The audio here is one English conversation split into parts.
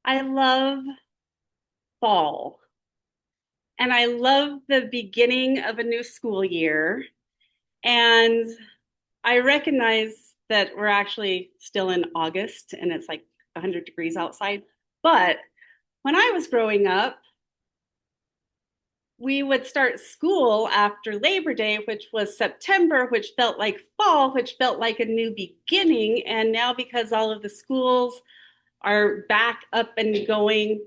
I love fall and I love the beginning of a new school year. And I recognize that we're actually still in August and it's like 100 degrees outside. But when I was growing up, we would start school after Labor Day, which was September, which felt like fall, which felt like a new beginning. And now, because all of the schools are back up and going,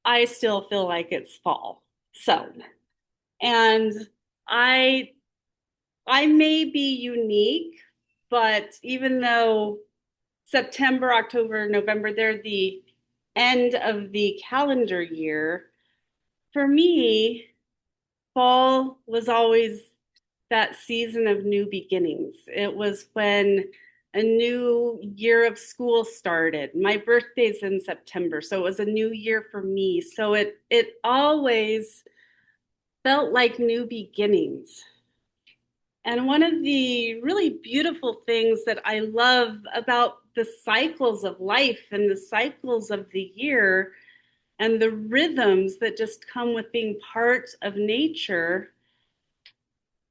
I still feel like it's fall. So, and I I may be unique, but even though September, October, November, they're the end of the calendar year, for me, fall was always that season of new beginnings. It was when a new year of school started. My birthday's in September, so it was a new year for me. So it always felt like new beginnings. And one of the really beautiful things that I love about the cycles of life and the cycles of the year and the rhythms that just come with being part of nature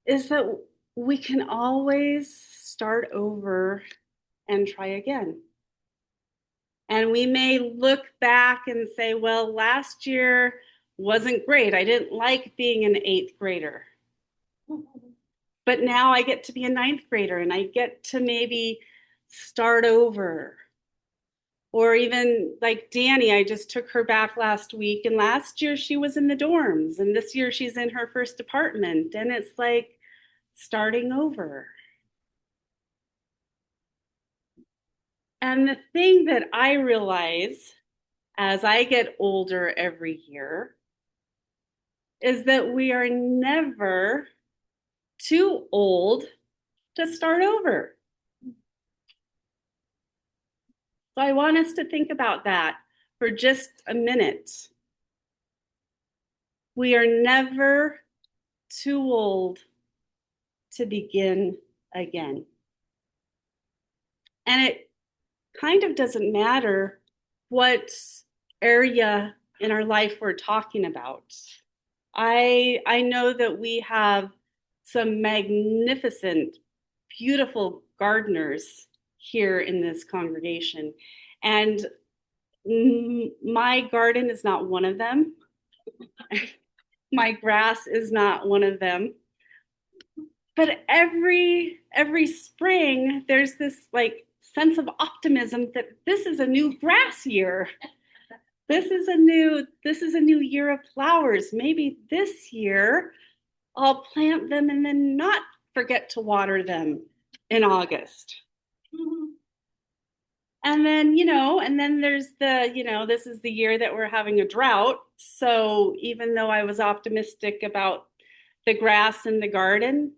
is that we can always start over and try again. And we may look back and say, well, last year wasn't great. I didn't like being an eighth grader. But now I get to be a ninth grader and I get to maybe start over. Or even like Danny, I just took her back last week, and last year she was in the dorms, and this year she's in her first apartment. And it's like starting over. And the thing that I realize as I get older every year is that we are never too old to start over. So I want us to think about that for just a minute. We are never too old to begin again. And it kind of doesn't matter what area in our life we're talking about. I know that we have some magnificent, beautiful gardeners here in this congregation. And my garden is not one of them. My grass is not one of them. But every spring there's this like sense of optimism that this is a new grass year. This is a new year of flowers. Maybe this year I'll plant them and then not forget to water them in August. And then there's this is the year that we're having a drought. So even though I was optimistic about the grass in the garden,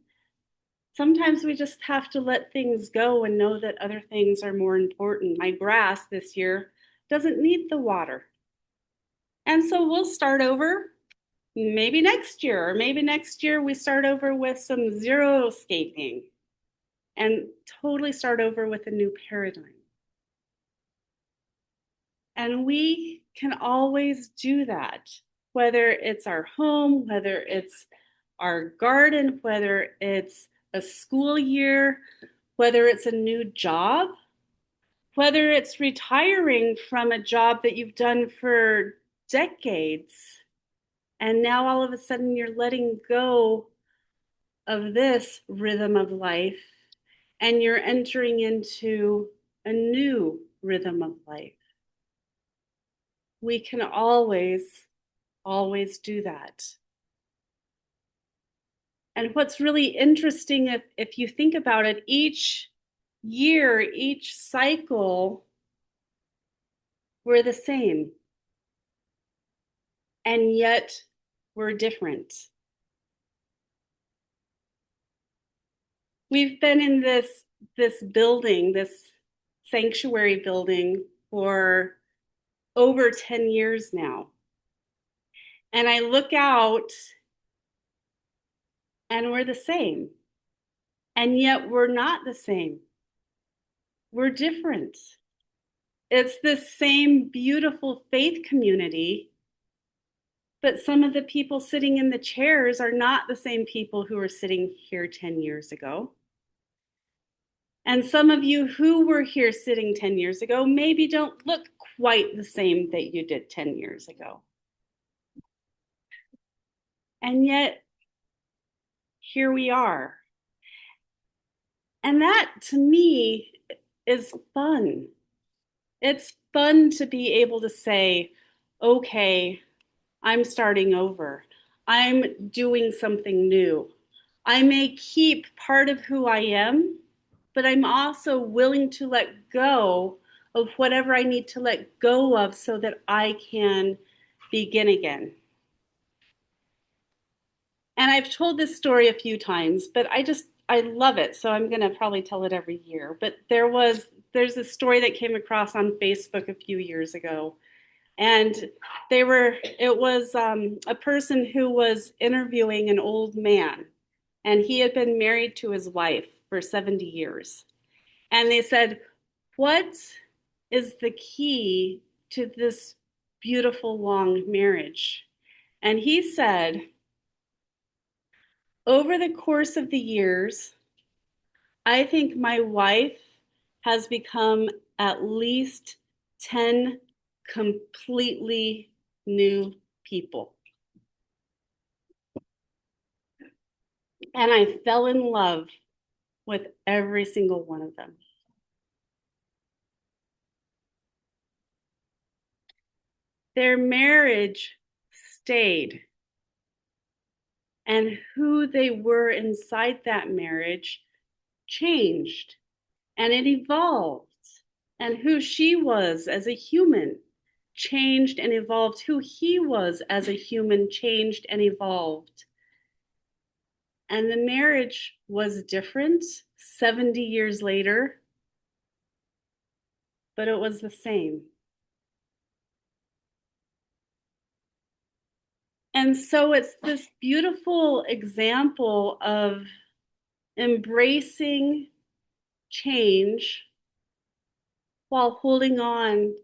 sometimes we just have to let things go and know that other things are more important. My grass this year doesn't need the water. And so we'll start over maybe next year, or maybe next year we start over with some xeriscaping and totally start over with a new paradigm. And we can always do that, whether it's our home, whether it's our garden, whether it's a school year, whether it's a new job, whether it's retiring from a job that you've done for decades. And now all of a sudden you're letting go of this rhythm of life and you're entering into a new rhythm of life. We can always do that. And what's really interesting, if you think about it, each year, each cycle, we're the same. And yet we're different. We've been in this building, this sanctuary building for over 10 years now. And I look out and we're the same. And yet we're not the same. We're different. It's the same beautiful faith community, but some of the people sitting in the chairs are not the same people who were sitting here 10 years ago. And some of you who were here sitting 10 years ago maybe don't look quite the same that you did 10 years ago. And yet, here we are. And that to me is fun. It's fun to be able to say, okay, I'm starting over. I'm doing something new. I may keep part of who I am, but I'm also willing to let go of whatever I need to let go of so that I can begin again. And I've told this story a few times, but I love it. So I'm going to probably tell it every year. But there's a story that came across on Facebook a few years ago. And it was a person who was interviewing an old man, and he had been married to his wife for 70 years. And they said, what is the key to this beautiful long marriage? And he said, over the course of the years, I think my wife has become at least 10 completely new people. And I fell in love with every single one of them. Their marriage stayed, and who they were inside that marriage changed, and it evolved. And who she was as a human changed and evolved. Who he was as a human changed and evolved. And the marriage was different 70 years later, but it was the same. And so it's this beautiful example of embracing change while holding on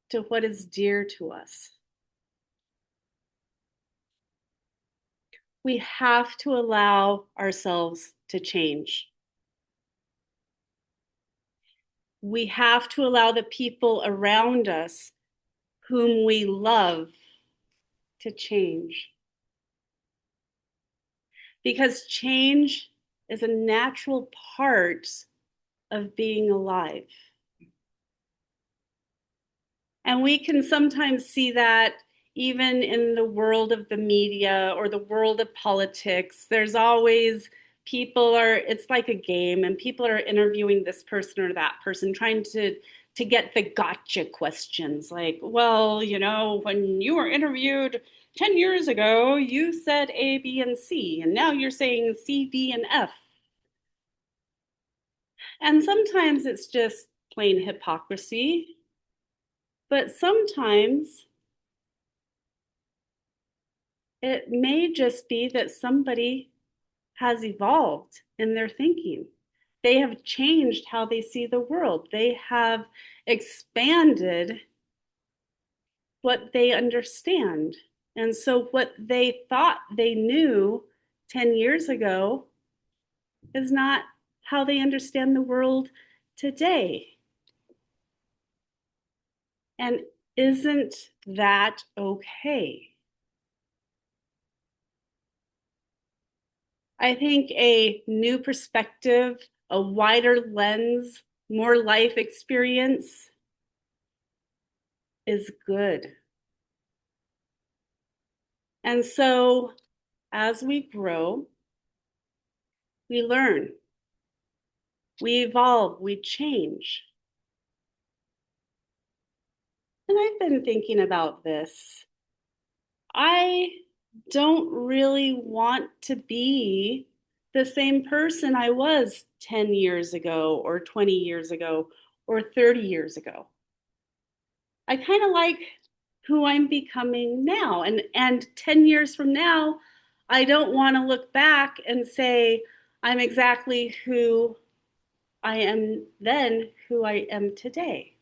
to what is dear to us. We have to allow ourselves to change. We have to allow the people around us whom we love to change. Because change is a natural part of being alive. And we can sometimes see that even in the world of the media or the world of politics. There's always it's like a game, and people are interviewing this person or that person, trying to get the gotcha questions like, well, when you were interviewed 10 years ago, you said A, B, and C, and now you're saying C, D, and F. And sometimes it's just plain hypocrisy, but sometimes it may just be that somebody has evolved in their thinking. They have changed how they see the world. They have expanded what they understand. And so, what they thought they knew 10 years ago is not how they understand the world today. And isn't that okay? I think a new perspective, a wider lens, more life experience is good. And so as we grow, we learn, we evolve, we change. And I've been thinking about this. I don't really want to be the same person I was 10 years ago, or 20 years ago, or 30 years ago. I kind of like who I'm becoming now. And 10 years from now, I don't want to look back and say I'm exactly who I am then, who I am today.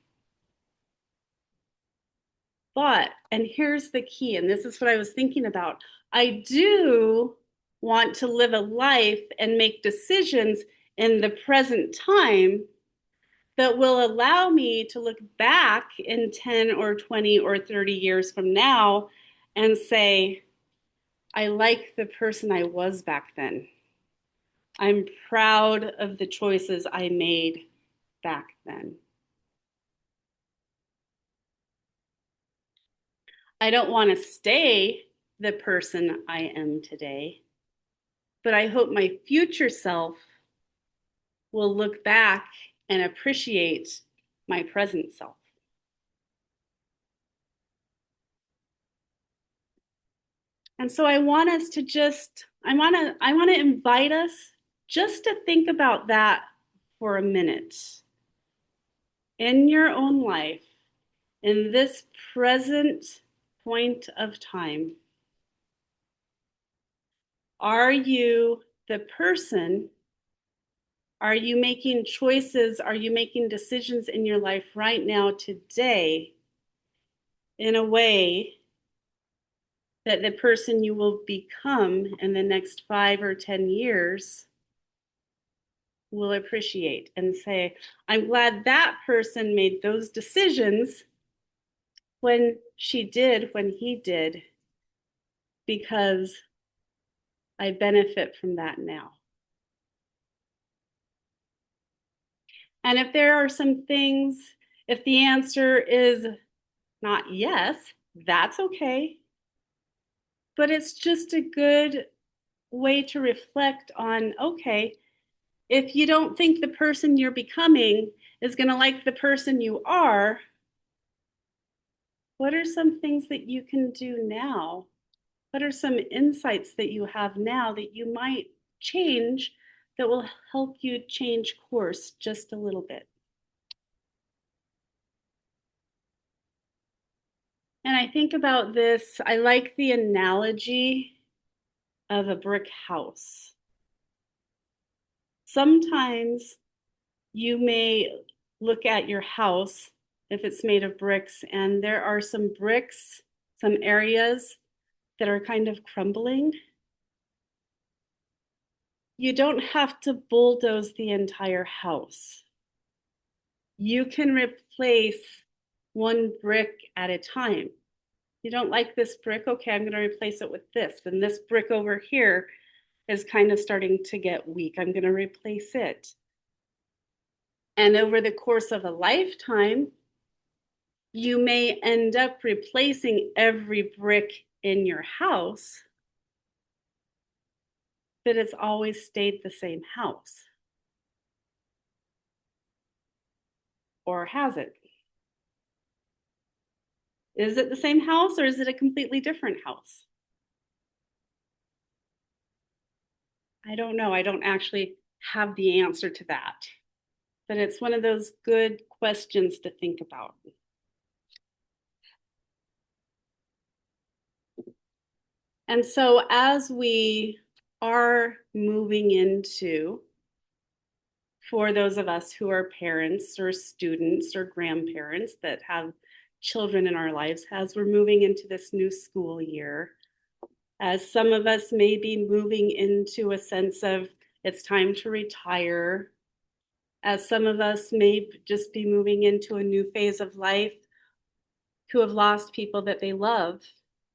But, and here's the key, and this is what I was thinking about, I do want to live a life and make decisions in the present time that will allow me to look back in 10 or 20 or 30 years from now and say, I like the person I was back then. I'm proud of the choices I made back then. I don't want to stay the person I am today, but I hope my future self will look back and appreciate my present self. And so I want us to just, I want to invite us just to think about that for a minute. In your own life, in this present point of time, are you the person? Are you making choices? Are you making decisions in your life right now, today, in a way that the person you will become in the next 5 or 10 years will appreciate and say, I'm glad that person made those decisions when she did, when he did, because I benefit from that now. And if there are some things, if the answer is not yes, that's okay. But it's just a good way to reflect on, okay, if you don't think the person you're becoming is going to like the person you are, what are some things that you can do now? What are some insights that you have now that you might change that will help you change course just a little bit? And I think about this, I like the analogy of a brick house. Sometimes you may look at your house if it's made of bricks, and there are some bricks, some areas that are kind of crumbling. You don't have to bulldoze the entire house. You can replace one brick at a time. You don't like this brick? Okay, I'm going to replace it with this. And this brick over here is kind of starting to get weak. I'm going to replace it. And over the course of a lifetime, you may end up replacing every brick in your house, but it's always stayed the same house. Or has it? Is it the same house or is it a completely different house? I don't know. I don't actually have the answer to that, but it's one of those good questions to think about. And so, as we are moving into, for those of us who are parents or students or grandparents that have children in our lives, as we're moving into this new school year, as some of us may be moving into a sense of it's time to retire, as some of us may just be moving into a new phase of life who have lost people that they love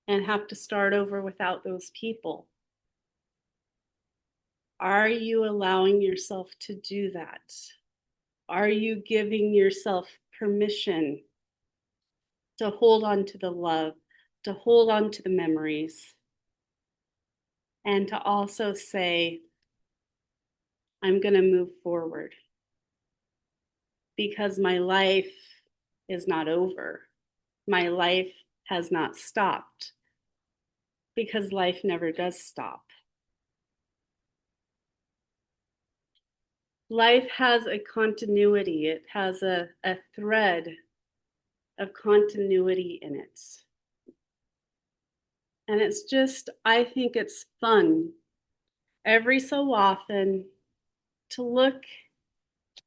and have to start over without those people. Are you allowing yourself to do that? Are you giving yourself permission to hold on to the love, to hold on to the memories, and to also say, I'm going to move forward because my life is not over. My life has not stopped because life never does stop. Life has a continuity, it has a thread of continuity in it. And it's just, I think it's fun every so often to look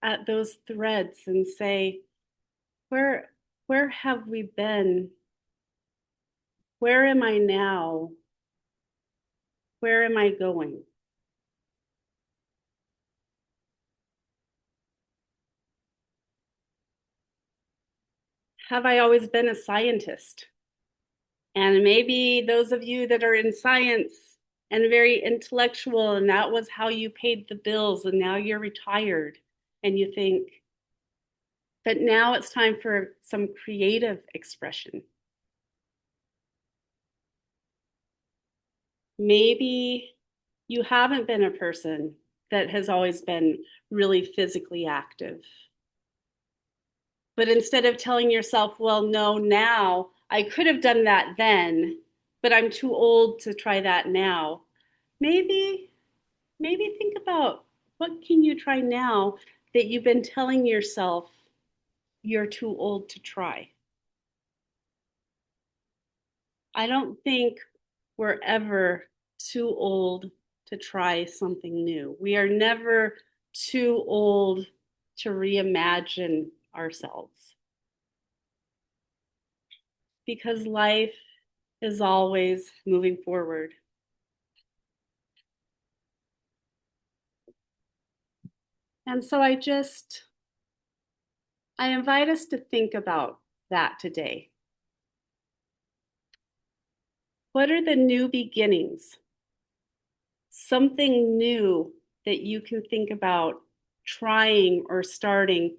at those threads and say, where have we been Where am I now? Where am I going? Have I always been a scientist? And maybe those of you that are in science and very intellectual, and that was how you paid the bills, and now you're retired, and you think, but now it's time for some creative expression. Maybe you haven't been a person that has always been really physically active. But instead of telling yourself, well, no, now I could have done that then, but I'm too old to try that now. Maybe, maybe think about what can you try now that you've been telling yourself you're too old to try. I don't think we're ever too old to try something new. We are never too old to reimagine ourselves because life is always moving forward. And so I invite us to think about that today. What are the new beginnings? Something new that you can think about trying or starting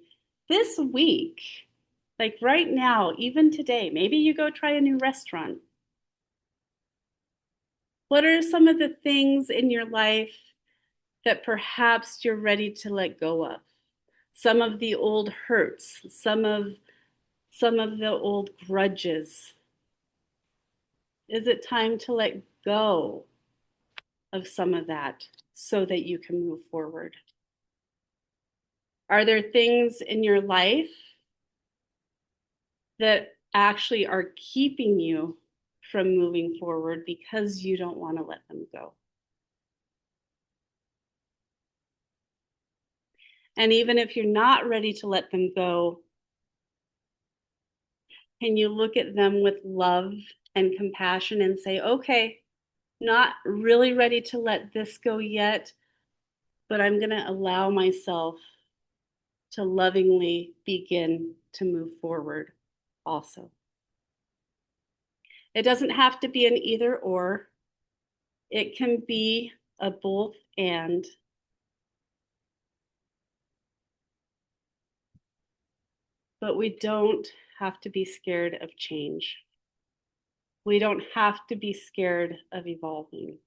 this week, like right now, even today. Maybe you go try a new restaurant. What are some of the things in your life that perhaps you're ready to let go of? Some of the old hurts, some of the old grudges. Is it time to let go of some of that so that you can move forward? Are there things in your life that actually are keeping you from moving forward because you don't want to let them go? And even if you're not ready to let them go, can you look at them with love and compassion and say, okay, not really ready to let this go yet, but I'm going to allow myself to lovingly begin to move forward also. It doesn't have to be an either or, it can be a both and. But we don't have to be scared of change. We don't have to be scared of evolving.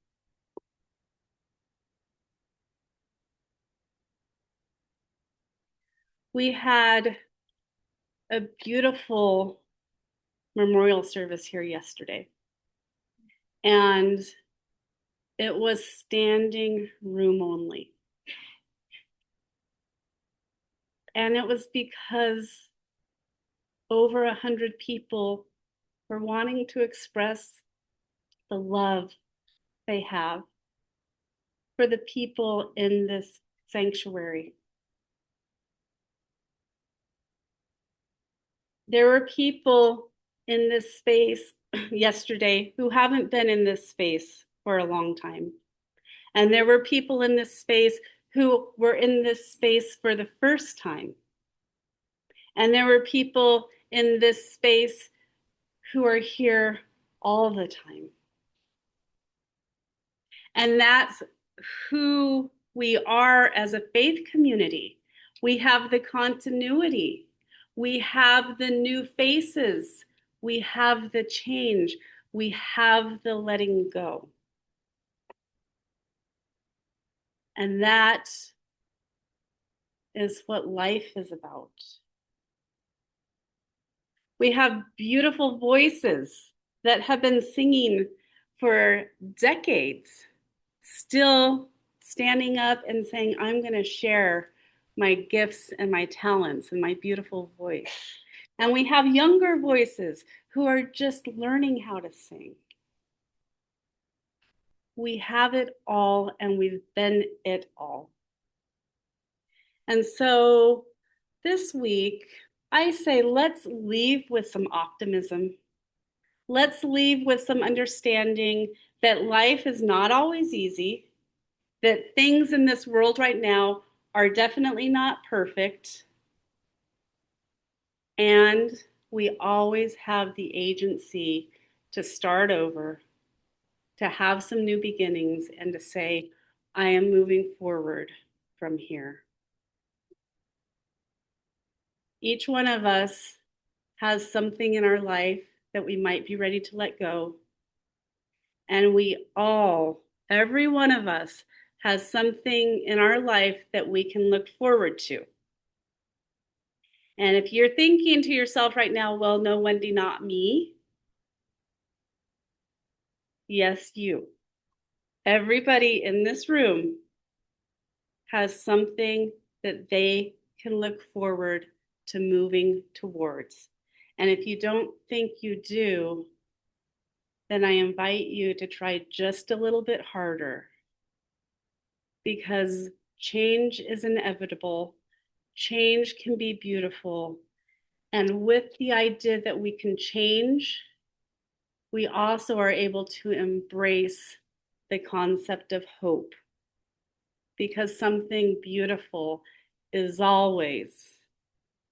We had a beautiful memorial service here yesterday, and it was standing room only. And it was because over 100 people were wanting to express the love they have for the people in this sanctuary. There were people in this space yesterday who haven't been in this space for a long time. And there were people in this space who were in this space for the first time. And there were people in this space who are here all the time. And that's who we are as a faith community. We have the continuity, we have the new faces, we have the change, we have the letting go. And that is what life is about. We have beautiful voices that have been singing for decades, still standing up and saying, I'm going to share my gifts and my talents and my beautiful voice. And we have younger voices who are just learning how to sing. We have it all and we've been it all. And so this week, I say let's leave with some optimism. Let's leave with some understanding that life is not always easy, that things in this world right now are definitely not perfect, and we always have the agency to start over, to have some new beginnings, and to say, I am moving forward from here. Each one of us has something in our life that we might be ready to let go. And we all, every one of us, has something in our life that we can look forward to. And if you're thinking to yourself right now, well, no, Wendy, not me. Yes, you. Everybody in this room has something that they can look forward to moving towards. And if you don't think you do, then I invite you to try just a little bit harder, because change is inevitable. Change can be beautiful. And with the idea that we can change, we also are able to embrace the concept of hope, because something beautiful is always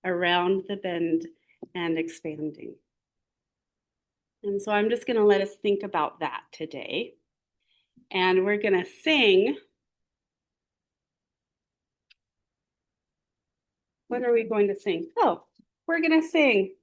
around the bend and expanding. And so I'm just going to let us think about that today. And we're going to sing. What are we going to sing? Oh, we're going to sing